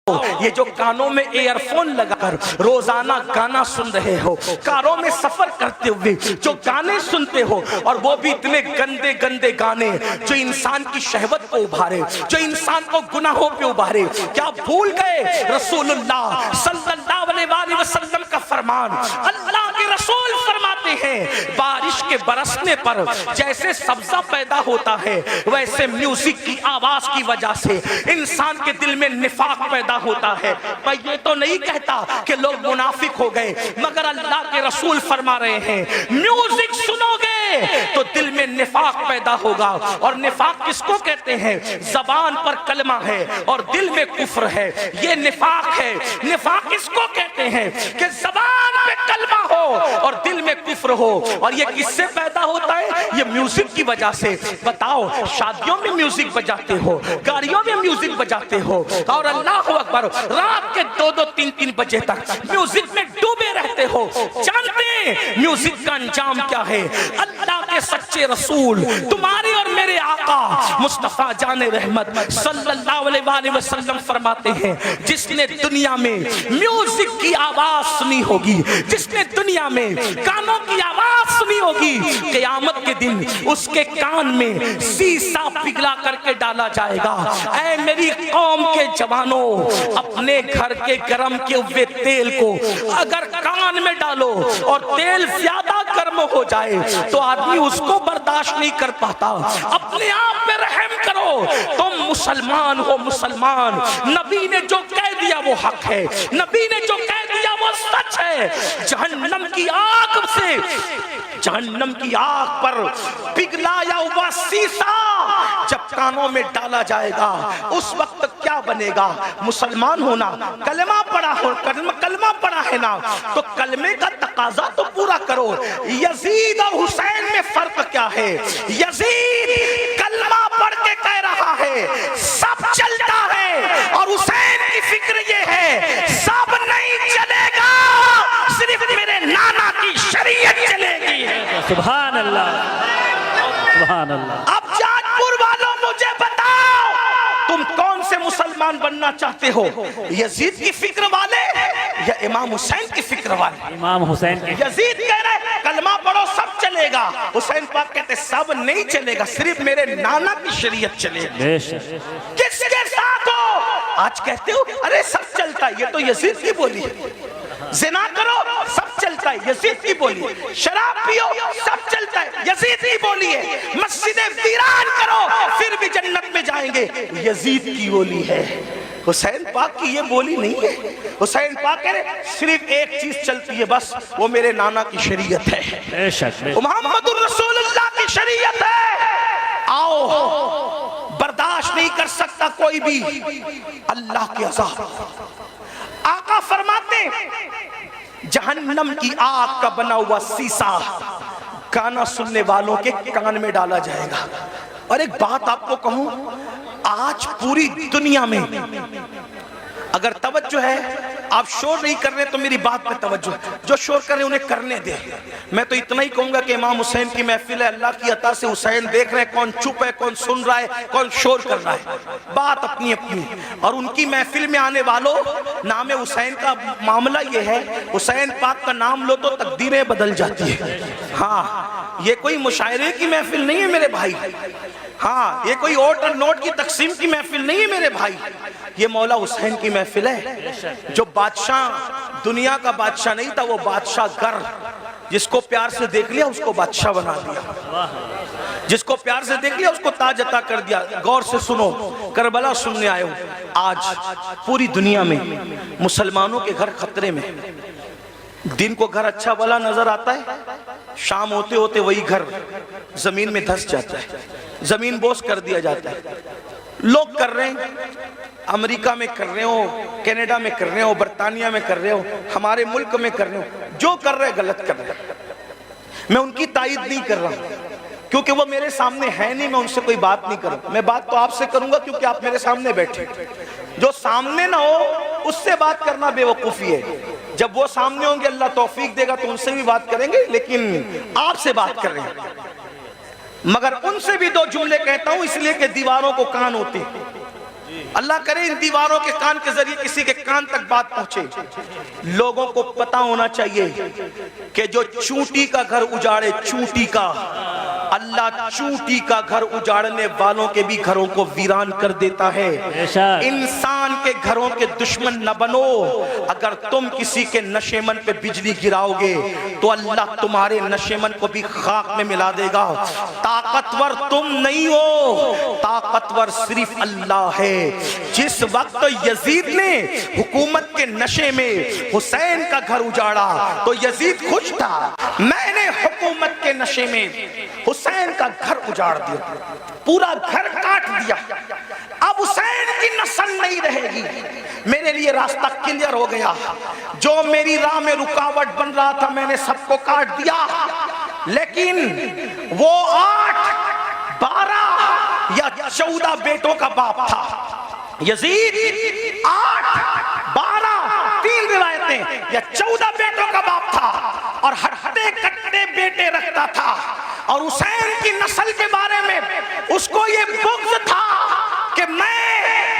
یہ جو کانوں میں ایئر فون لگا کر روزانہ گانا سن رہے ہو، کاروں میں سفر کرتے ہوئے جو گانے سنتے ہو، اور وہ بھی اتنے گندے گندے گانے جو انسان کی شہوت کو ابھارے، جو انسان کو گناہوں پہ ابھارے، کیا بھول گئے رسول اللہ صلی اللہ علیہ وسلم کا فرمان؟ اللہ کے رسول فرماتے ہیں بارش کے برسنے پر جیسے سبزہ پیدا ہوتا ہے، ویسے میوزک کی آواز کی وجہ سے انسان کے دل میں نفاق پیدا ہوتا ہے۔ میں یہ تو نہیں کہتا کہ لوگ منافق ہو گئے، مگر اللہ کے رسول فرما رہے ہیں میوزک سنو گے تو دل میں نفاق پیدا ہوگا، اور نفاق کس کو کہتے ہیں؟ زبان پر کلمہ ہے اور دل میں کفر ہے، یہ نفاق ہے۔ نفاق کس کو کہتے ہیں؟ کہ زبان پہ کلمہ ہو اور دل میں کفر ہو، اور یہ کس سے پیدا ہوتا ہے؟ یہ میوزک کی وجہ سے۔ بتاؤ، شادیوں میں میوزک بجاتے ہو، گاڑیوں میں میوزک بجاتے ہو، اور اللہ اکبر رات کے 2-3 بجے تک میوزک میں ڈوبے رہتے ہو۔ جانتے ہیں میوزک کا انجام کیا ہے؟ اللہ کے سچے رسول تمہارے اور میرے آقا مصطفیٰ جان رحمت صلی اللہ علیہ وسلم فرماتے ہیں جس نے دنیا میں میوزک کی آواز سنی ہوگی، جس نے دنیا میں گانوں کی آواز سنی ہوگی، قیامت کے دن اس کے کان میں سیسا پگھلا کر کے ڈالا جائے گا۔ اے میری قوم کے جوانوں، اپنے گھر کے گرم کے ہوئے تیل کو اگر کان میں ڈالو اور تیل زیادہ گرم ہو جائے تو آدمی اس کو برداشت نہیں کر پاتا۔ اپنے آپ پہ رحم کرو، تم مسلمان ہو، مسلمان۔ نبی نے جو کہہ دیا وہ حق ہے، نبی نے جو کہہ دیا وہ سچ ہے۔ جہنم کی آگ سے، جہنم کی آگ پر پگھلایا ہوا سیسا جب کانوں میں ڈالا جائے گا اس وقت کیا بنے گا؟ مسلمان ہونا، کلمہ پڑھا ہو، کلمہ پڑھا ہے نا، تو کلمے کا تقاضا تو پورا کرو۔ یزید اور حسین میں فرق کیا ہے؟ یزید کلمہ پڑھ کے کہہ رہا ہے سب چلتا ہے، اور حسین کی فکر یہ ہے سب نہیں چلے گا، صرف میرے نانا کی شریعت چلے گی۔ سبحان اللہ، سبحان اللہ۔ اب جان پور والوں مجھے بتاؤ، تم کون سے مسلمان بننا چاہتے ہو؟ یزید کی فکر والے یا امام حسین کی فکر والے؟ امام حسین کی۔ یزید کہہ رہے کلمہ پڑھو سب چلے گا، حسین پاک کہتے سب نہیں چلے گا، صرف میرے نانا کی شریعت چلے گی۔ بے شک۔ کس کے ساتھ ہو؟ آج کہتے ہو ارے سب چلتا ہے، یہ تو یزید کی بولی ہے۔ زنا کرو سب چلتا ہے، یزید کی بولی ہے۔ شراب پیو سب چلتا ہے، یزید کی بولی ہے۔ مسجدیں ویران کرو پھر بھی جنت میں جائیں گے، یزید کی بولی ہے۔ حسین پاک کی یہ بولی نہیں ہے۔ حسین پاک کہہ رہے صرف ایک چیز چلتی ہے بس، وہ میرے نانا کی شریعت ہے، بے شک۔ محمد الرسول اللہ کی شریعت ہے۔ آؤ، برداشت نہیں کر سکتا کوئی بھی اللہ کے عذاب۔ آقا فرماتے جہنم کی آگ کا بنا ہوا سیسا گانا سننے والوں کے کان میں ڈالا جائے گا۔ اور ایک بات آپ کو کہوں، آج پوری دنیا میں اگر توجہ ہے، آپ شور نہیں کر رہے تو میری بات پہ توجہ، جو شور کر رہے انہیں کرنے دے۔ میں تو اتنا ہی کہوں گا کہ امام حسین کی محفل ہے، اللہ کی عطا سے حسین دیکھ رہے ہیں کون چپ ہے، کون سن رہا ہے، کون شور کر رہا ہے، بات اپنی اپنی۔ اور ان کی محفل میں آنے والوں، نام حسین کا معاملہ یہ ہے، حسین پاک کا نام لو تو تقدیریں بدل جاتی ہیں۔ ہاں، یہ کوئی مشاعرے کی محفل نہیں ہے میرے بھائی، ہاں یہ کوئی اوٹ اور نوٹ کی تقسیم کی محفل نہیں ہے میرے بھائی، یہ مولا حسین کی محفل ہے۔ جو بادشاہ دنیا کا بادشاہ نہیں تھا، وہ بادشاہ گر، جس کو پیار سے دیکھ لیا اس کو بادشاہ بنا دیا، جس کو پیار سے دیکھ لیا اس کو تاج عطا کر دیا۔ غور سے سنو، کربلا سننے آئے ہو، آج پوری دنیا میں مسلمانوں کے گھر خطرے میں۔ دن کو گھر اچھا بھلا نظر آتا ہے، شام ہوتے ہوتے وہی گھر زمین میں دھس جاتا ہے، زمین بوس کر دیا جاتا ہے۔ لوگ کر رہے ہیں، امریکہ میں کر رہے ہو، کینیڈا میں کر رہے ہو، برطانیہ میں کر رہے ہو، ہمارے ملک میں کر رہے ہو، جو کر رہے غلط کر رہے ہیں۔ میں ان کی تائید نہیں کر رہا کیونکہ وہ میرے سامنے ہے نہیں، میں ان سے کوئی بات نہیں کروں، میں بات تو آپ سے کروں گا کیونکہ آپ میرے سامنے بیٹھے۔ جو سامنے نہ ہو اس سے بات کرنا بے وقوفی ہے، جب وہ سامنے ہوں گے اللہ توفیق دے گا تو ان سے بھی بات کریں گے، لیکن آپ سے بات کر رہے ہیں۔ مگر ان سے بھی دو جملے کہتا ہوں اس لیے کہ دیواروں کو کان ہوتے ہیں۔ اللہ کرے ان دیواروں کے کان کے ذریعے کسی کے کان تک بات پہنچے. لوگوں کو پتا ہونا چاہیے کہ جو چونٹی کا گھر اجاڑے، چونٹی کا، اللہ چونٹی کا گھر اجاڑنے والوں کے بھی گھروں کو ویران کر دیتا ہے. انسان کے گھروں کے دشمن نہ بنو. اگر تم کسی کے نشیمن پہ بجلی گراؤ گے تو اللہ تمہارے نشیمن کو بھی خاک میں ملا دے گا. طاقتور تم نہیں ہو، طاقتور صرف اللہ ہے. جس وقت یزید نے حکومت کے نشے میں حسین کا گھر اجاڑا تو یزید خوش تھا، میں نے حکومت کے نشے میں حسین کا گھر اجاڑ دیا، پورا گھر کاٹ دیا، اب حسین کی نسل نہیں رہے گی. میرے لیے راستہ کلیئر ہو گیا. جو میری راہ میں رکاوٹ بن رہا تھا میں نے سب کو کاٹ دیا. لیکن وہ 8، 12 یا 14 بیٹوں کا باپ تھا. یزید 8، 12، 3 روایتیں یا 14 بیٹوں کا باپ تھا اور ہٹے کٹے بیٹے رکھتا تھا. اور حسین کی نسل کے بارے میں اس کو یہ بغض تھا کہ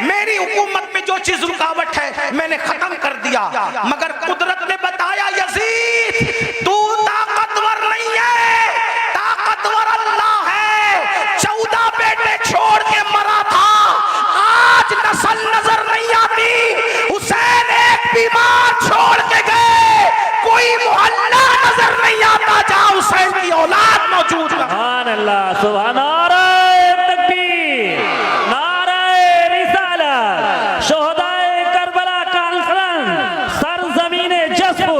میری حکومت میں جو چیز رکاوٹ ہے میں نے ختم کر دیا. مگر قدرت نے بتایا یزید تو طاقتور نہیں ہے، طاقتور اللہ ہے. 14 بیٹے چھوڑ کے مرا تھا، آج نسل نظر نہیں آتی. حسین ایک بیمار چھوڑ کے گئے، کوئی محلہ نظر نہیں آتا جہاں حسین کی اولاد موجود ہے. سبحان اللہ، سبحان نعرہ تکبیر، نعرہ رسالت، شہدائے کربلا کانفرنس، سرزمین جسب.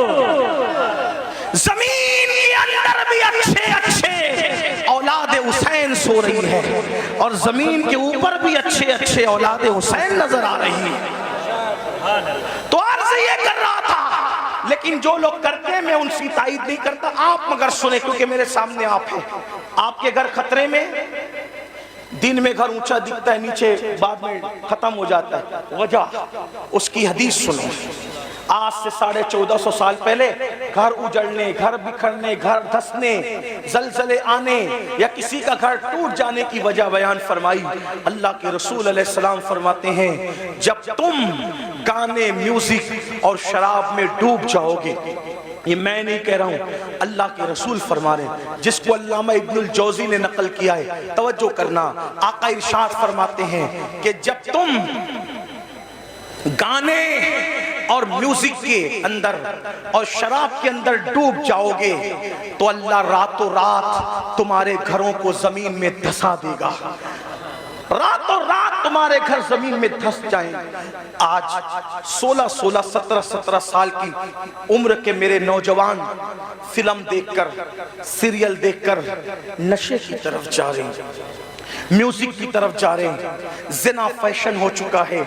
زمین کے اندر بھی اچھے اولاد حسین سو رہی ہے اور زمین کے اوپر بھی اچھے اولاد حسین نظر آ رہی ہے. تو عرض یہ کر رہا تھا، لیکن جو لوگ کرتے ہیں میں ان سے تائید نہیں کرتا. آپ مگر سنیں کیونکہ میرے سامنے آپ ہیں. آپ کے گھر خطرے میں، دن میں گھر اونچا دکھتا ہے، نیچے بعد میں ختم ہو جاتا ہے. وجہ اس کی حدیث سنیں. آج سے 1450 سال پہلے گھر اجڑنے، گھر بکھرنے، گھر دھسنے، زلزلے آنے یا کسی کا گھر ٹوٹ جانے کی وجہ بیان فرمائی. اللہ کے رسول علیہ السلام فرماتے ہیں جب تم گانے، میوزک اور شراب میں ڈوب جاؤ گے، یہ میں نہیں کہہ رہا ہوں، اللہ کے رسول فرما رہے ہیں، جس کو علامہ ابن الجوزی نے نقل کیا ہے. توجہ کرنا، آقا ارشاد فرماتے ہیں کہ جب تم گانے اور میوزک کے اندر اور شراب کے اندر ڈوب جاؤ گے تو اللہ راتوں رات تمہارے گھروں کو زمین میں دھسا دے گا. راتوں رات تمہارے گھر زمین میں دھس جائیں. آج 16، 17 سال کی عمر کے میرے نوجوان فلم دیکھ کر، سیریل دیکھ کر نشے کی طرف جا رہے ہیں، میوزک کی طرف جا رہے ہیں. زنا فیشن ہو چکا ہے.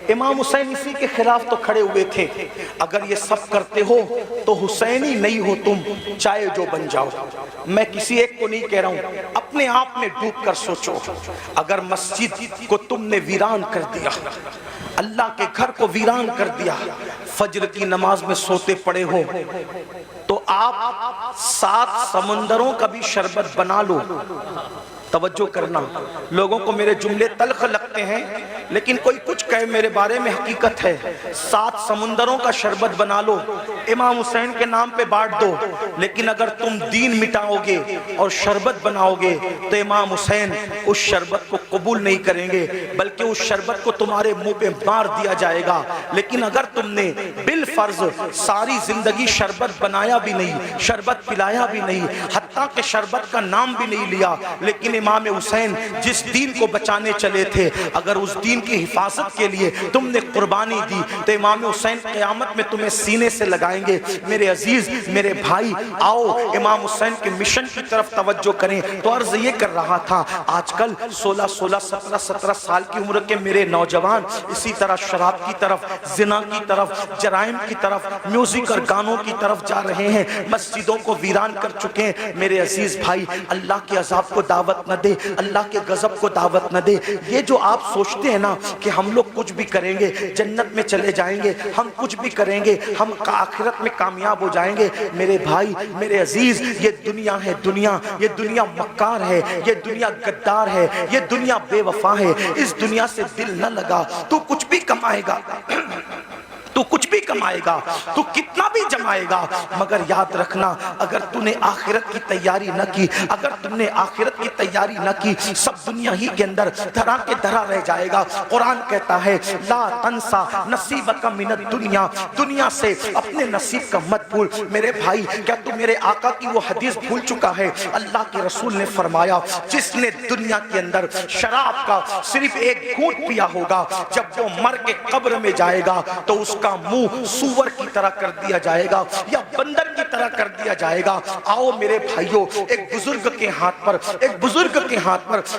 امام حسین اسی کے خلاف تو کھڑے ہوئے تھے. اگر یہ سب کرتے ہو تو حسینی نہیں ہو تم، چاہے جو بن جاؤ. میں کسی ایک کو نہیں کہہ رہا ہوں، اپنے آپ میں ڈوب کر سوچو. اگر مسجد کو تم نے ویران کر دیا، اللہ کے گھر کو ویران کر دیا، فجر کی نماز میں سوتے پڑے ہو تو آپ 7 سمندروں کا بھی شربت بنا لو. توجہ کرنا، لوگوں کو میرے جملے تلخ لگتے ہیں لیکن کوئی کچھ کہے میرے بارے میں حقیقت ہے. 7 سمندروں کا شربت بنا لو، امام حسین کے نام پہ بانٹ دو. لیکن اگر تم دین مٹاؤ گے اور شربت بناؤ گے تو امام حسین اس شربت کو قبول نہیں کریں گے، بلکہ اس شربت کو تمہارے منہ پہ مار دیا جائے گا. لیکن اگر تم نے بالفرض ساری زندگی شربت بنایا بھی نہیں، شربت پلایا بھی نہیں، حتیٰ کہ شربت کا نام بھی نہیں لیا، لیکن امام حسین جس دین کو بچانے چلے تھے، اگر اس دین کی حفاظت کے لیے تم نے قربانی دی تو امام حسین قیامت میں تمہیں سینے سے لگائیں گے. میرے عزیز، میرے بھائی، آؤ امام حسین کے مشن کی طرف توجہ کریں. تو عرض یہ کر رہا تھا، آج کل 16، 17 سال کی عمر کے میرے نوجوان اسی طرح شراب کی طرف، زنا کی طرف، جرائم کی طرف، میوزک اور گانوں کی طرف جا رہے ہیں، مسجدوں کو ویران کر چکے ہیں. میرے عزیز بھائی، اللہ کے عذاب کو دعوت نہ دے، اللہ کے غضب کو دعوت نہ دے. یہ جو آپ سوچتے ہیں نا کہ ہم لوگ کچھ بھی کریں گے جنت میں چلے جائیں گے، ہم کچھ بھی کریں گے ہم آخرت میں کامیاب ہو جائیں گے، میرے بھائی، میرے عزیز، یہ دنیا ہے. دنیا، یہ دنیا مکار ہے، یہ دنیا غدار ہے، یہ دنیا دنیا بے وفا ہے، اس دنیا سے دل نہ لگا، تو کچھ بھی کمائے گا، تو کچھ بھی کمائے گا، تو کتنا بھی جمائے گا، مگر یاد رکھنا اگر تو نے آخرت کی تیاری نہ کی، اگر تم نے آخرت کی تیاری نہ کی، سب دنیا ہی کے اندر دھرا کے دھرا رہ جائے گا۔ قرآن کہتا ہے لا تنسا نصیبک من الدنیا، دنیا سے اپنے نصیب کا مت بھول۔ میرے بھائی کیا تو میرے آقا کی وہ حدیث بھول چکا ہے؟ اللہ کے رسول نے فرمایا جس نے دنیا کے اندر شراب کا صرف ایک گھونٹ پیا ہوگا، جب وہ مر کے قبر میں جائے گا تو اس کا منہ سور کی طرح کر دیا جائے گا یا بندر کی طرح کر دیا جائے گا۔ آؤ میرے بھائیوں، ایک بزرگ کے ہاتھ پر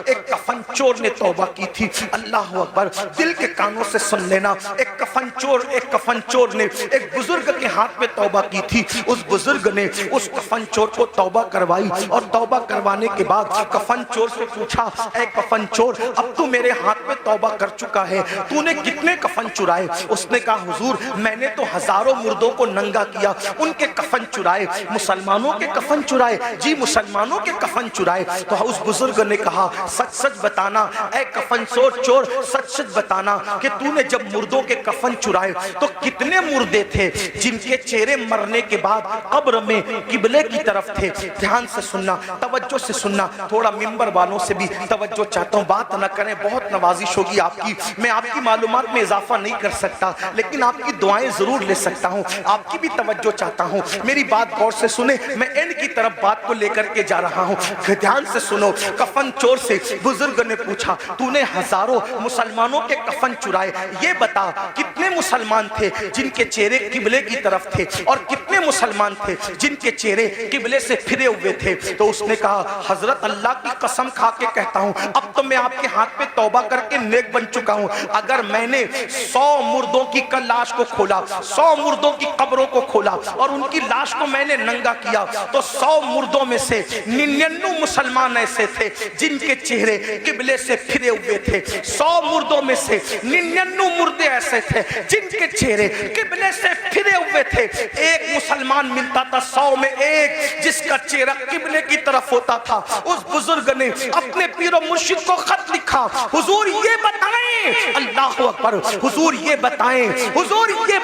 ایک کفن چور نے توبہ کی تھی۔ اللہ اکبر، دل کے کانوں سے سن لینا، ایک کفن چور نے ایک بزرگ کے ہاتھ میں توبہ کی تھی۔ اس بزرگ نے اس کفن چور کو توبہ کروائی، اور توبہ کروانے کے بعد کفن چور سے پوچھا اے کفن چور، اب تو میرے ہاتھ میں توبہ کر چکا ہے، تو نے کتنے کفن چرائے؟ اس نے کہا حضور میں نے تو ہزاروں مردوں کو ننگا کیا، ان کے کفن چرائے۔ مسلمانوں کے کفن چرائے؟ جی مسلمانوں کے کفن چرائے۔ تو اس بزرگ نے کہا سچ سچ بتانا اے کفن چور، سچ سچ بتانا کہ تو نے جب مردوں کے کفن چرائے تو کتنے مردے تھے جن کے چہرے مرنے کے بعد قبر میں قبلے کی طرف تھے؟ دھیان سے سننا، توجہ سے سننا، تھوڑا منبر والوں سے بھی توجہ چاہتا ہوں، بات نہ کریں، بہت نوازش ہوگی آپ کی، میں آپ کی معلومات میں اضافہ نہیں کر سکتا لیکن آپ کی دعائیں ضرور لے سکتا ہوں، آپ کی بھی توجہ چاہتا ہوں، میری بات غور سے سنیں، میں ان کی طرف بات کو لے کر کے جا رہا ہوں، دھیان سے سنو۔ کفن چور سے بزرگ نے پوچھا تو نے ہزاروں مسلمانوں کے کفن چرائے، یہ بتا کتنے مسلمان تھے جن کے چہرے قبلے کی طرف تھے اور کتنے مسلمان تھے جن کے چہرے قبلے سے پھرے ہوئے تھے؟ تو اس نے کہا حضرت اللہ کی قسم کھا کے کہتا ہوں اب تو میں آپ کے ہاتھ پہ توبہ کر کے نیک بن چکا ہوں، اگر میں نے 100 مردوں کی لاش کو کھولا، 100 مردوں کی قبروں کو کھولا اور ان کی لاش کو میں نے ننگا کیا تو 100 مردوں میں سے 99 مسلمان ایسے تھے جن کے چہرے قبلے سے پھرے ہوئے تھے، 100 مردوں میں سے 99 مردے ایسے تھے جن کے چہرے قبلے سے پھرے ہوئے تھے۔ ایک مسلمان ملتا تھا 100 میں ایک جس کا چہرہ قبلے کی طرف ہوتا تھا۔ اس بزرگ نے اپنے پیر و مرشد کو خط لکھا، حضور یہ بتائیں، اللہ اکبر، حضور یہ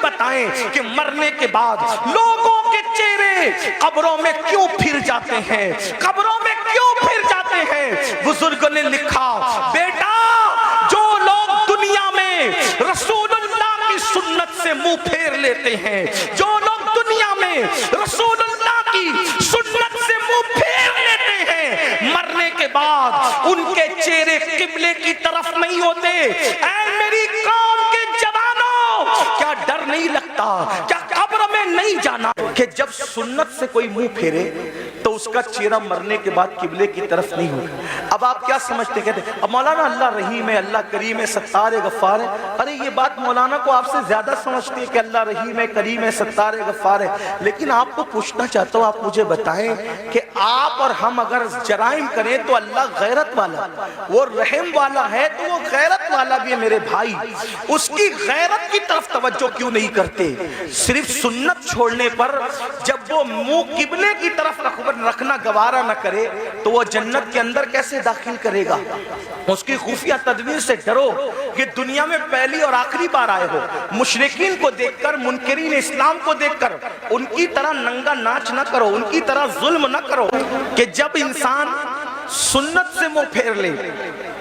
بتائیں کہ مرنے کے بعد لوگوں کے چہرے قبروں میں کیوں پھر جاتے ہیں؟ بزرگ نے لکھا بیٹا جو لوگ دنیا میں رسول اللہ کی سنت سے منہ پھیر لیتے ہیں، جو لوگ دنیا میں رسول اللہ کی سنت سے منہ پھیر لیتے ہیں، مرنے کے بعد ان کے چہرے قبلے کی طرف نہیں ہوتے۔ اے میری قوم کے جوانوں، کیا ڈر نہیں لگتا؟ کیا قبر میں نہیں جانا کہ جب سنت سے کوئی منہ پھیرے تو اس کا چہرہ مرنے کے بعد قبلے کی طرف نہیں ہوگا؟ اب آپ کیا سمجھتے کہتے ہیں اب مولانا اللہ رحیم ہے، اللہ کریم ہے، ستار ہے، غفار ہے؟ ارے یہ بات مولانا کو آپ سے زیادہ سمجھتے ہیں کہ اللہ رحیم ہے، کریم ہے، ستار ہے، غفار ہے، لیکن آپ کو پوچھنا چاہتا ہوں، آپ مجھے بتائیں کہ آپ اور ہم اگر جرائم کریں تو اللہ غیرت والا، وہ رحم والا ہے تو وہ غیرت والا بھی ہے میرے بھائی، اس کی غیرت کی طرف توجہ کیوں نہیں کرتے؟ صرف سنت چھوڑنے پر جب وہ منہ قبلے کی طرف رکھنا گوارا نہ کرے تو وہ جنت کے اندر کیسے داخل کرے گا؟ اس کی خفیہ تدبیر سے ڈرو کہ دنیا میں پہلی اور آخری بار آئے ہو، مشرکین کو دیکھ کر، منکرین اسلام کو دیکھ کر ان کی طرح ننگا ناچ نہ کرو، ان کی طرح ظلم نہ کرو کہ جب انسان سنت سے منہ پھیر لے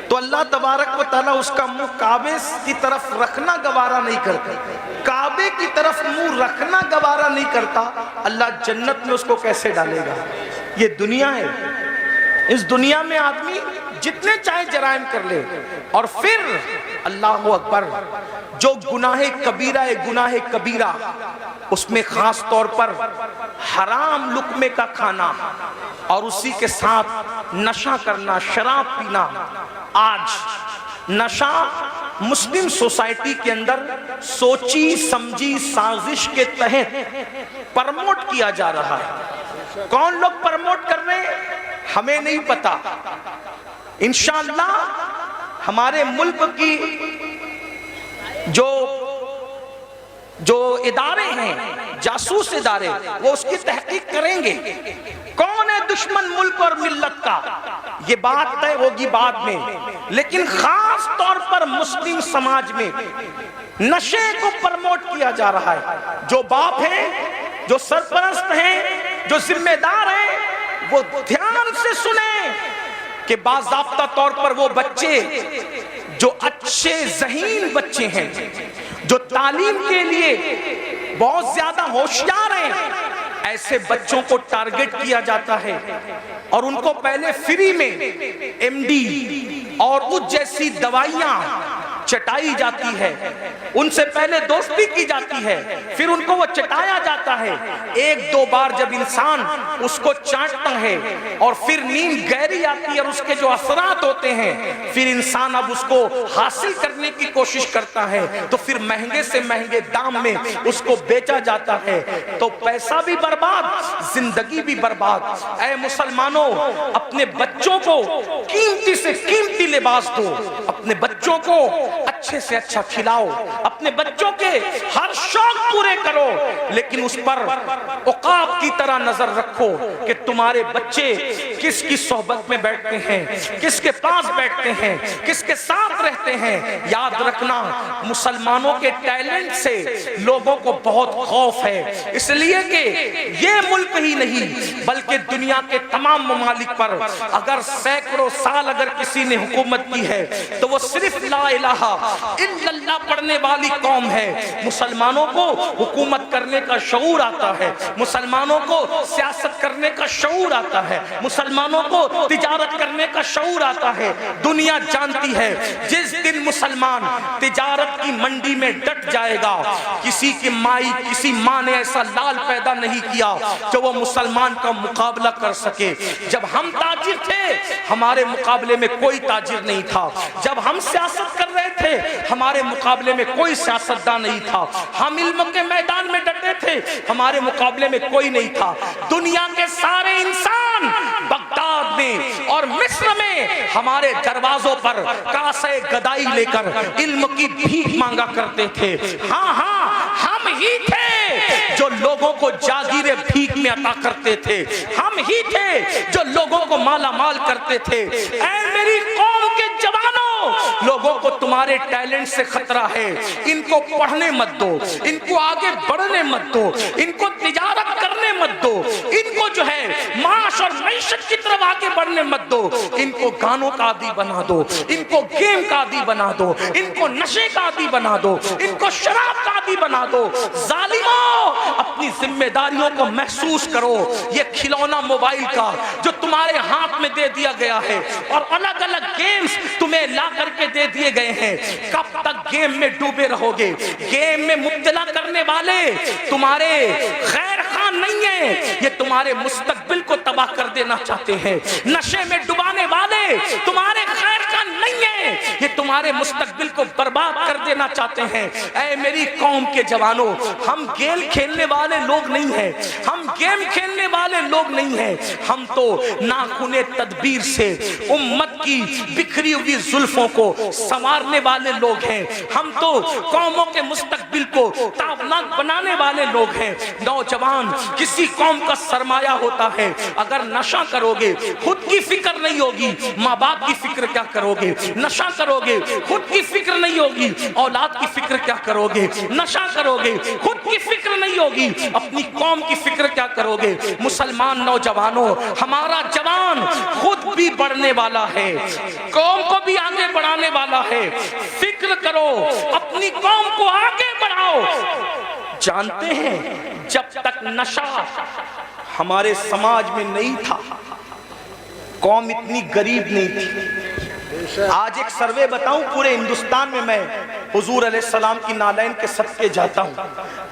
تو اللہ تبارک و تعالیٰ اس کا منہ کعبے کی طرف رکھنا گوارا نہیں کرتا، کعبے کی طرف منہ رکھنا گوارا نہیں کرتا، اللہ جنت میں اس کو کیسے ڈالے گا؟ یہ دنیا ہے، اس دنیا میں آدمی جتنے چاہے جرائم کر لے، اور پھر اللہ اکبر جو گناہ کبیرہ اس میں خاص طور پر حرام لقمے کا کھانا اور اسی کے ساتھ نشہ کرنا، شراب پینا۔ آج نشہ مسلم سوسائٹی کے اندر سوچی سمجھی سازش کے تحت پرموٹ کیا جا رہا ہے۔ کون لوگ پرموٹ کر رہے ہیں ہمیں نہیں پتا، انشاءاللہ ہمارے ملک کی جو ادارے ہیں، جاسوس ادارے، وہ اس کی تحقیق کریں گے کون ہے دشمن ملک اور ملت کا، یہ بات طے ہوگی بعد میں، لیکن خاص طور پر مسلم سماج میں نشے کو پرموٹ کیا جا رہا ہے۔ جو باپ ہیں، جو سرپرست ہیں، جو ذمہ دار ہیں، وہ دھیان سے سنیں کہ باضابطہ طور پر وہ بچے جو اچھے ذہین بچے ہیں، جو تعلیم کے لیے بہت زیادہ ہوشیار ہیں، ایسے بچوں کو ٹارگٹ کیا جاتا ہے اور ان کو پہلے فری میں ایم ڈی اور اس جیسی دوائیاں چٹائی جاتی ہے، ان سے پہلے دوستی کی جاتی ہے، پھر ان کو وہ چٹایا جاتا ہے۔ ایک دو بار جب انسان اس کو چاٹتا ہے اور پھر نیند گہری آتی ہے اور اس کے جو اثرات ہوتے ہیں، پھر انسان اب اس کو حاصل کرنے کی کوشش کرتا ہے تو پھر مہنگے سے مہنگے دام میں اس کو بیچا جاتا ہے، تو پیسہ بھی برباد، زندگی بھی برباد۔ اے مسلمانوں، اپنے بچوں کو قیمتی سے قیمتی لباس دو، اپنے بچوں کو اچھے سے اچھا کھلاؤ، اپنے بچوں کے ہر شوق پورے کرو، لیکن اس پر عقاب کی طرح نظر رکھو کہ تمہارے بچے کس کی صحبت میں بیٹھتے ہیں، کس کے پاس بیٹھتے ہیں، کس کے ساتھ رہتے ہیں۔ یاد رکھنا، مسلمانوں کے ٹیلنٹ سے لوگوں کو بہت خوف ہے، اس لیے کہ یہ ملک ہی نہیں بلکہ دنیا کے تمام ممالک پر اگر سینکڑوں سال اگر کسی نے حکومت کی ہے تو وہ صرف لا الہ الا اللہ پڑھنے والی قوم ہے۔ مسلمانوں کو حکومت کرنے کا شعور آتا ہے، مسلمانوں کو سیاست کرنے کا شعور آتا ہے، مسلمانوں کو تجارت کرنے کا شعور آتا ہے۔ دنیا جانتی ہے جس دن مسلمان تجارت کی منڈی میں ڈٹ جائے گا، کسی ماں نے ایسا لال پیدا نہیں کیا کہ وہ مسلمان کا مقابلہ کر سکے۔ جب ہم تاجر تھے ہمارے مقابلے میں کوئی تاجر نہیں تھا، جب ہم سیاست کر رہے تھے ہمارے مقابلے میں کوئی سیاستدان نہیں تھا، ہم علم کے میدان میں ڈٹے تھے ہمارے مقابلے میں کوئی نہیں تھا۔ دنیا کے سارے انسان بغداد میں اور مصر میں ہمارے دروازوں پر کاسے گدائی لے کر علم کی بھیک مانگا کرتے تھے۔ ہاں ہم ہی تھے جو لوگوں کو جاگیریں بھیک میں عطا کرتے تھے، ہم ہی تھے جو لوگوں کو مالا مال کرتے تھے۔ اے میری قوم کے جوانوں، لوگوں کو تمہارے ٹیلنٹ سے خطرہ ہے، ان کو پڑھنے مت دو، ان کو آگے بڑھنے مت دو، ان کو تجارت کرنے مت دو، ان کو جو ہے معاش اور معیشت کی طرف آگے بڑھنے مت دو، ان کو گانوں کا عادی بنا دو، ان کو گیم کا عادی بنا دو، ان کو نشے کا عادی بنا دو، ان کو شراب کا عادی بنا دو۔ ظالموں، اپنی ذمہ داریوں کو محسوس کرو۔ یہ کھلونا موبائل کا جو تمہارے ہاتھ میں دے دیا گیا ہے اور الگ الگ گیمز تمہیں لا کر کے دے دیے گئے ہیں، کب تک گیم میں ڈوبے رہو گے؟ گیم میں مبتلا کرنے والے تمہارے خیر خواہ نہیں ہیں، یہ تمہارے مستقبل کو تباہ کر دینا چاہتے ہیں۔ نشے میں ڈبانے والے تمہارے خیر خواہ نہیں ہیں، یہ تمہارے مستقبل کو برباد کر دینا چاہتے ہیں۔ اے میری قوم کے جوانوں، ہم گیم کھیلنے والے لوگ نہیں ہیں، ہم گیم کھیلنے والے لوگ نہیں ہیں، ہم تو ناخن تدبیر سے امت کی بکھری ہوئی زلفوں کو سنوارنے والے لوگ ہیں، ہم تو قوموں کے مستقبل کو تابناک بنانے والے لوگ ہیں۔ نوجوان کسی قوم کا سرمایہ ہوتا ہے، اگر نشہ کرو گے خود کی فکر نہیں ہوگی، ماں باپ کی فکر کیا کرو گے؟ نشہ کرو گے خود کی فکر نہیں ہوگی، اولاد کی فکر کیا کرو گے؟ نشہ کرو گے خود کی فکر نہیں ہوگی، اپنی قوم کی فکر کیا کرو گے؟ مسلمان نوجوانوں، ہمارا جوان خود بھی بڑھنے والا ہے، قوم کو بھی آگے بڑھانے والا ہے۔ فکر کرو، اپنی قوم کو آگے بڑھاؤ۔ جانتے ہیں جب تک نشہ ہمارے سماج میں نہیں تھا قوم اتنی غریب نہیں تھی۔ آج ایک سروے بتاؤں، پورے ہندوستان میں حضور علیہ السلام کی نالین کے صدقے جاتا ہوں،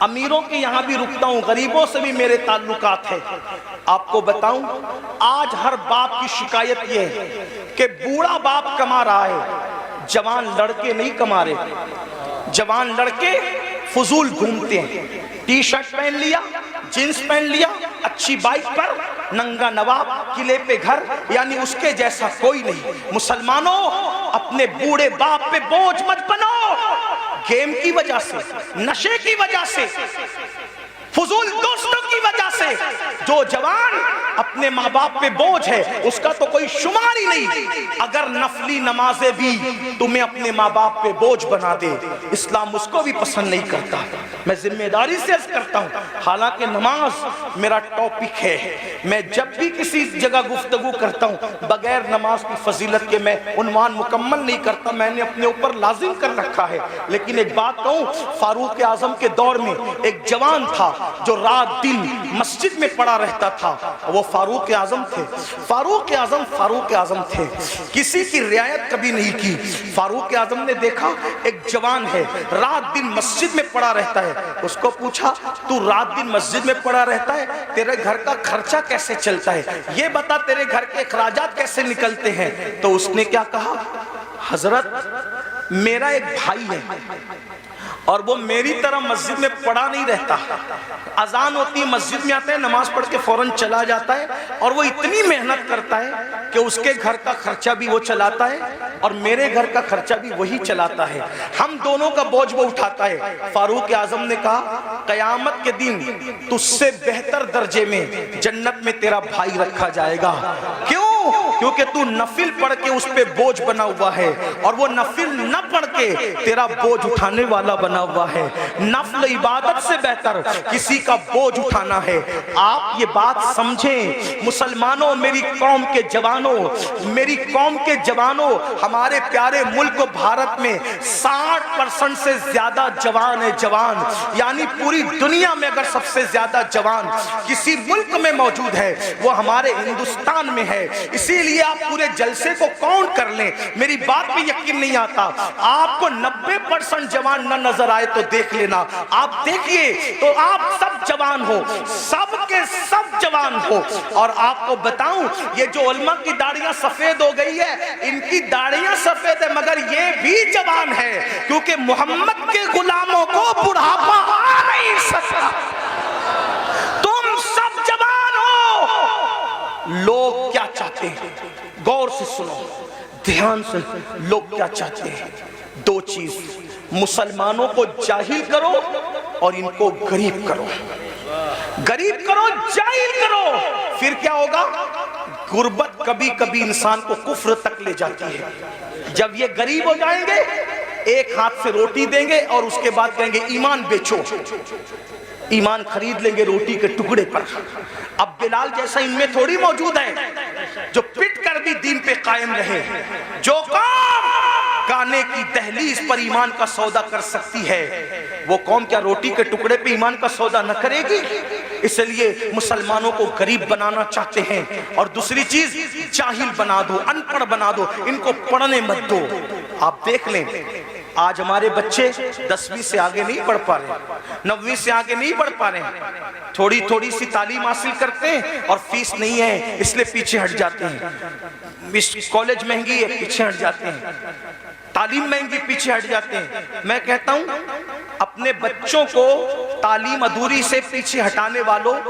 امیروں کے یہاں بھی رکتا ہوں، غریبوں سے بھی میرے تعلقات ہیں۔ آپ کو بتاؤں، آج ہر باپ کی شکایت یہ ہے کہ بوڑھا باپ کما رہا ہے، جوان لڑکے نہیں کما رہے۔ جوان لڑکے فضول گھومتے ہیں، ٹی شرٹ پہن لیا، جینس پہن لیا، اچھی بائک پر، ننگا نواب، قلعے پہ گھر، یعنی اس کے جیسا کوئی نہیں۔ مسلمانوں، اپنے بوڑھے باپ پہ بوجھ مت بنو، گیم کی وجہ سے، نشے کی وجہ سے، فضول دوستوں کی وجہ سے جو جوان اپنے ماں باپ پہ بوجھ ہے اس کا تو کوئی شمار ہی نہیں. اگر نفلی نمازیں بھی تمہیں اپنے ماں باپ پہ بوجھ بنا دے اسلام اس کو بھی پسند نہیں کرتا. میں ذمہ داری سے عرض کرتا ہوں حالانکہ نماز میرا ٹاپک ہے, میں جب بھی کسی جگہ گفتگو کرتا ہوں بغیر نماز کی فضیلت کے میں عنوان مکمل نہیں کرتا, میں نے اپنے اوپر لازم کر رکھا ہے. لیکن ایک بات کہوں, فاروق اعظم کے دور میں ایک جوان تھا جو رات دن مسجد میں پڑا رہتا تھا, وہ فاروق اعظم تھے. فاروق اعظم تھے, کسی کی رعایت کبھی نہیں کی. فاروق اعظم نے دیکھا ایک جوان ہے رات دن مسجد میں پڑا رہتا ہے, اس کو پوچھا تو رات دن مسجد میں پڑا رہتا ہے, تیرے گھر کا خرچہ کیسے چلتا ہے, یہ بتا تیرے گھر کے اخراجات کیسے نکلتے ہیں. تو اس نے کیا کہا, حضرت میرا ایک بھائی ہے اور وہ میری طرح مسجد میں پڑا نہیں رہتا, اذان ہوتی ہے مسجد میں آتا ہے نماز پڑھ کے فوراً چلا جاتا ہے, اور وہ اتنی محنت کرتا ہے کہ اس کے گھر کا خرچہ بھی وہ چلاتا ہے اور میرے گھر کا خرچہ بھی وہی چلاتا ہے, ہم دونوں کا بوجھ وہ اٹھاتا ہے. فاروق اعظم نے کہا قیامت کے دن تجھ سے بہتر درجے میں جنت میں تیرا بھائی رکھا جائے گا. کیوں؟ کیونکہ تو نفل پڑھ کے اس پہ بوجھ بنا ہوا ہے اور وہ نفل نہ پڑھ کے تیرا بوجھ اٹھانے والا بنا ہوا ہے. نفل عبادت سے بہتر کسی کا بوجھ اٹھانا ہے. آپ یہ بات سمجھیں مسلمانوں, میری قوم کے جوانوں, میری قوم کے جوانوں, ہمارے پیارے ملک بھارت میں 60% سے زیادہ جوان ہے. جوان یعنی پوری دنیا میں اگر سب سے زیادہ جوان کسی ملک میں موجود ہے وہ ہمارے ہندوستان میں ہے. اسی لیے آپ پورے جلسے کو کاؤنٹ کر لیں, میری بات پہ یقین نہیں آتا آپ کو 90% جوان نہ نظر آئے تو دیکھ لینا, آپ دیکھیے تو آپ سب جوان ہو, سب کے سب جوان ہو. اور آپ کو بتاؤں یہ جو علماء کی داڑیاں سفید ہو گئی ہے, ان کی داڑیاں سفید ہے مگر یہ بھی جوان ہے, کیونکہ محمد کے غلاموں کو بڑھاپا آ نہیں سکتا. تم سب جوان ہو. لوگ کیا چاہتے ہیں, غور سے سنو, دھیان سے, لوگ کیا چاہتے ہیں, دو چیز, مسلمانوں کو جاہل کرو اور ان کو غریب کرو. غریب کرو, جاہل کرو, پھر کیا ہوگا, غربت کبھی کبھی انسان کو کفر تک لے جاتی ہے. جب یہ غریب ہو جائیں گے ایک ہاتھ سے روٹی دیں گے اور اس کے بعد کہیں گے ایمان بیچو, ایمان خرید لیں گے روٹی کے ٹکڑے پر. اب بلال جیسا ان میں تھوڑی موجود ہے جو پٹ کر بھی دین پہ قائم رہے. جو قوم گانے کی دہلیز پر ایمان کا سودا کر سکتی ہے وہ قوم کیا روٹی کے ٹکڑے پہ ایمان کا سودا نہ کرے گی؟ اس لیے مسلمانوں کو غریب بنانا چاہتے ہیں. اور دوسری چیز جاہل بنا دو, ان پڑھ بنا دو, ان کو پڑھنے مت دو. آپ دیکھ لیں آج ہمارے بچے 10ویں سے آگے نہیں پڑھ پا رہے, 9ویں سے آگے نہیں پڑھ پا رہے ہیں, تھوڑی سی تعلیم حاصل کرتے ہیں اور فیس نہیں ہے اس لیے پیچھے ہٹ جاتے ہیں. کالج مہنگی ہے پیچھے ہٹ جاتے ہیں, تعلیم مہنگی پیچھے ہٹ جاتے ہیں. میں کہتا ہوں اپنے بچوں کو تعلیم ادھوری سے پیچھے ہٹانے والوں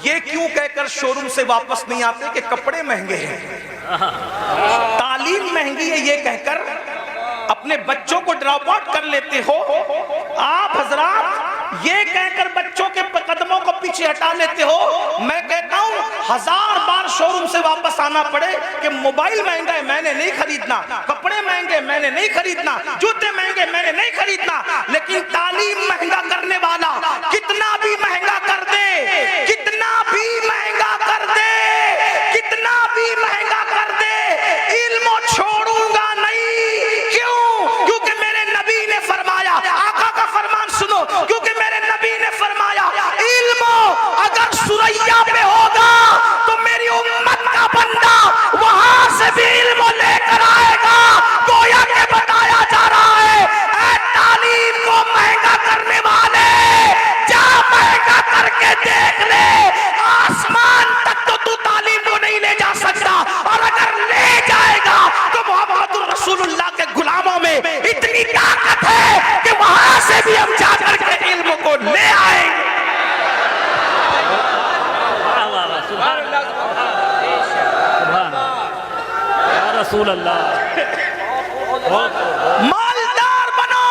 یہ کیوں کہہ کر شو روم سے واپس نہیں آتے کہ کپڑے مہنگے ہیں, تعلیم مہنگی ہے یہ کہہ کر اپنے بچوں کو ڈراپ آؤٹ کر لیتے ہو. آپ حضرات یہ کہہ کر بچوں کے قدموں کو پیچھے ہٹا لیتے ہو. میں کہتا ہوں 1000 بار شو روم سے واپس آنا پڑے کہ موبائل مہنگا ہے میں نے نہیں خریدنا, کپڑے مہنگے میں نے نہیں خریدنا, جوتے مہنگے میں نے نہیں خریدنا, لیکن تعلیم مہنگا کرنے والا کتنا بھی مہنگا کر دے, کتنا بھی مہنگا کر دے, کتنا بھی مہنگا کر دے, علم چھوڑوں گا نہیں. کیوں؟ کیونکہ میرے نبی نے فرمایا, آقا کا فرمان سنو, کیونکہ میرے نبی نے فرمایا علم اگر سریا پہ ہوگا تو میری امت کا بندہ وہاں سے بھی علم لے کر آئے گا. گویا کہ بتایا جا رہا ہے اے تعلیم کو مہنگا کرنے والے, جا مہنگا کر کے دیکھ لے, آسمان تک تو تعلیم کو نہیں لے جا سکتا, اور اگر لے جائے گا تو محمد رسول اللہ کے غلاموں میں اتنی طاقت ہے کہ وہاں سے بھی ہم جا کر کے علم کو لے آئیں گے. رسول اللہ, مالدار بنو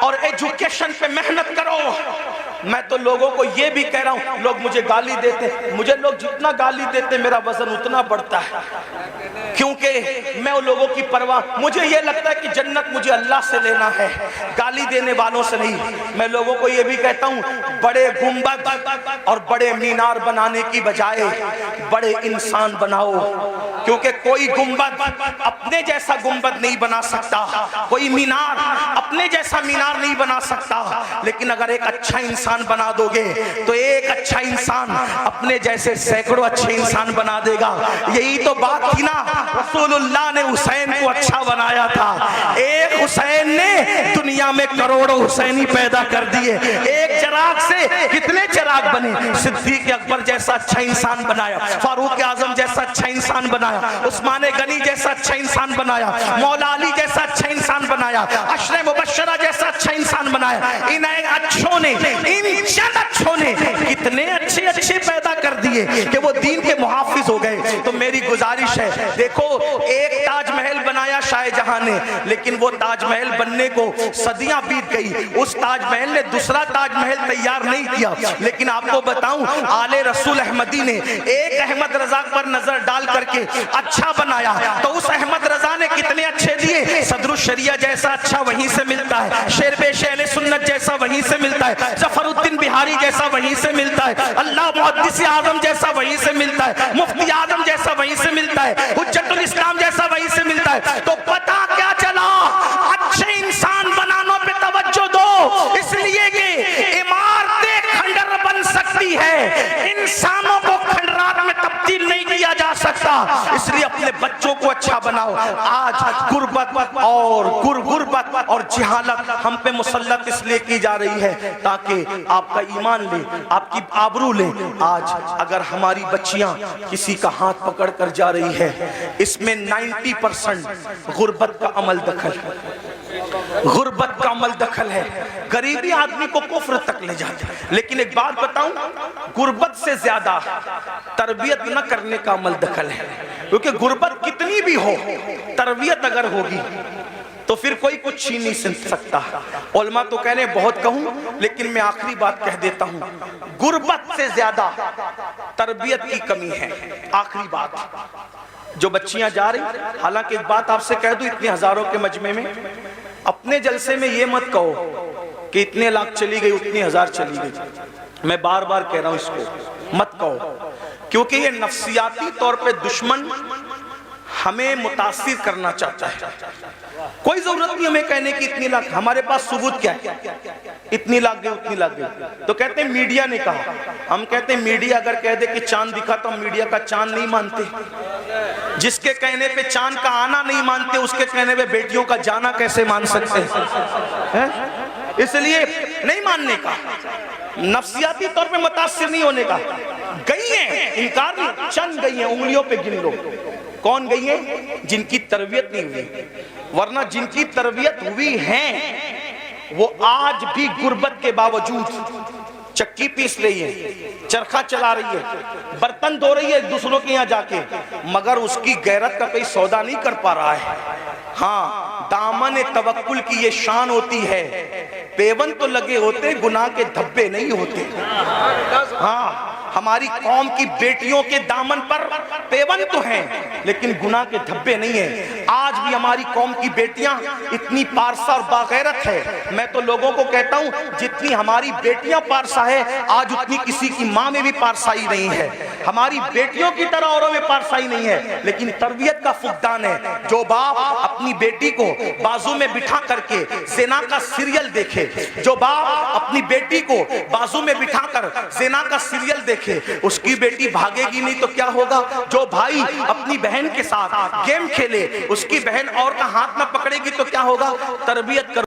اور ایجوکیشن پہ محنت کرو. میں تو لوگوں کو یہ بھی کہہ رہا ہوں، لوگ مجھے گالی دیتے، مجھے لوگ جتنا گالی دیتے میرا وزن اتنا بڑھتا ہے، کیونکہ میں ان لوگوں کی پرواہ، مجھے یہ لگتا ہے کہ جنت مجھے اللہ سے لینا ہے، گالی دینے والوں سے نہیں۔ میں لوگوں کو یہ بھی کہتا ہوں، بڑے گنبد اور بڑے مینار بنانے کی بجائے بڑے انسان بناؤ، کیونکہ کوئی گنبد اپنے جیسا گنبد نہیں بنا سکتا، کوئی مینار اپنے جیسا مینار نہیں بنا سکتا، لیکن اگر ایک اچھا انسان بنا دو گے تو ایک اچھا انسان اپنے جیسے سینکڑوں اچھے انسان بنا دے گا۔ یہی تو بات تھی نا، رسول اللہ نے حسین کو اچھا بنایا تھا، ایک حسین نے دنیا میں کروڑوں حسینی پیدا کر دیے، ایک چراغ سے کتنے چراغ بنے، صدیق اکبر جیسا اچھا انسان بنایا، فاروق اعظم جیسا اچھا انسان بنایا، عثمان غنی جیسا اچھا انسان بنایا، مولا علی جیسا اچھا انسان بنایا، عشر مبشرہ جیسا اچھا انسان بنایا۔ ان اچھوں نے، ان چند اچھوں نے کتنے اچھے اچھے پیدا کر دیے کہ وہ دین کے محافظ ہو گئے۔ تو میری گزارش ہے، دیکھو ایک تاج محل بنایا شاہ جہاں نے، لیکن وہ تاج محل بننے کو صدیاں بیت گئی، اس تاج محل نے دوسرا تاج محل تیار نہیں کیا۔ لیکن آپ کو بتاؤں، آل رسول احمدی نے ایک احمد رضا پر نظر ڈال کر کے اچھا بنایا، تو اس احمد رضا نے کتنے اچھے دیے، صدر الشریعہ جیسا اچھا وہیں سے ملتا ہے، شیر پیش اہل سنت جیسا وہیں سے ملتا ہے، ظفر الدین بہاری جیسا وہیں سے ملتا ہے، اللہ محدث اعظم جیسا وہیں سے ملتا ہے، مفتی اعظم جیسا وہیں سے ملتا ہے، حجت الاسلام جیسا وہیں سے ملتا ہے۔ تو پتہ کیا چلا، اچھے انسان بنانے پہ توجہ دو، اس لیے کہ عمارتیں کھنڈر بن سکتی ہے، انسانوں کو کھنڈرات میں تبدیل نہیں کیا جا سکتا، اس لیے اپنے بچوں کو اچھا بناؤ۔ آج غربت اور جہالت ہم پہ مسلط اس لیے کی جا رہی ہے تاکہ آپ کا ایمان لے، آپ کی آبرو لے۔ آج اگر ہماری بچیاں کسی کا ہاتھ پکڑ کر جا رہی ہے، اس میں 90% غربت کا عمل دخل ہے، غربت کا عمل دخل ہے، غریبی آدمی کو کفر تک لے جاتے ہیں۔ لیکن ایک بات بتاؤں، غربت سے زیادہ تربیت نہ کرنے کا عمل دخل ہے، کیونکہ غربت کتنی بھی ہو، تربیت اگر ہوگی تو پھر کوئی کچھ چھین نہیں سکتا۔ علماء تو کہنے بہت کہوں، لیکن میں آخری بات کہہ دیتا ہوں، غربت سے زیادہ تربیت کی کمی ہے۔ آخری بات، جو بچیاں جا رہی، حالانکہ ایک بات آپ سے کہہ دوں، اتنے ہزاروں کے مجمع میں اپنے جلسے میں یہ مت کہو کہ اتنے لاکھ چلی گئی، اتنی ہزار چلی گئی، میں بار بار کہہ رہا ہوں اس کو مت کہو، کیونکہ یہ نفسیاتی طور پہ دشمن ہمیں متاثر کرنا چاہتا ہے۔ کوئی ضرورت نہیں ہمیں کہنے کی اتنی لاکھ، ہمارے پاس ثبوت کیا ہے، اتنی لاکھ گئی اتنی لاکھ گئی، تو کہتے ہیں میڈیا نے کہا، ہم کہتے ہیں میڈیا اگر کہہ دے کہ چاند دکھا تو ہم میڈیا کا چاند نہیں مانتے، جس کے کہنے پہ چاند کا آنا نہیں مانتے، اس کے کہنے پہ بیٹیوں کا جانا کیسے مان سکتے ہیں؟ اس لیے نہیں ماننے کا، نفسیاتی طور پہ متاثر نہیں ہونے کا۔ گئی ہیں، انکار نہیں، چند گئی ہیں، انگلیوں پہ گن لو کون گئی ہیں، جن کی تربیت نہیں ہوئی، ورنہ جن کی تربیت ہوئی ہیں وہ آج بھی غربت کے باوجود چکی پیس رہی ہے، چرخہ چلا رہی ہے، برتن دھو رہی ہے ایک دوسروں کے یہاں جا کے، مگر اس کی غیرت کا کوئی سودا نہیں کر پا رہا ہے۔ ہاں، دامن توکل کی یہ شان ہوتی ہے، پیون تو لگے ہوتے، گناہ کے دھبے نہیں ہوتے۔ ہاں، ہماری قوم کی بیٹیوں کے دامن پر پیون تو ہیں لیکن گناہ کے دھبے نہیں ہیں۔ آج بھی ہماری قوم کی بیٹیاں اتنی پارسا اور باغیرت ہے، میں تو لوگوں کو کہتا ہوں جتنی ہماری بیٹیاں پارسا ہے، آج اتنی کسی کی ماں میں بھی پارسائی نہیں ہے۔ ہماری بیٹیوں کی طرح اوروں میں پارسائی نہیں ہے، لیکن تربیت کا فقدان ہے۔ جو باپ اپنی بیٹی کو بازو میں بٹھا کر کے زنا کا سیریل دیکھے، جو باپ اپنی بیٹی کو بازو میں بٹھا کر زنا کا سیریل دیکھے، اس کی بیٹی بھاگے گی نہیں تو کیا ہوگا؟ جو بھائی اپنی بہن کے ساتھ گیم کھیلے، اس کی بہن اور کا ہاتھ نہ پکڑے گی تو کیا ہوگا؟ تربیت کر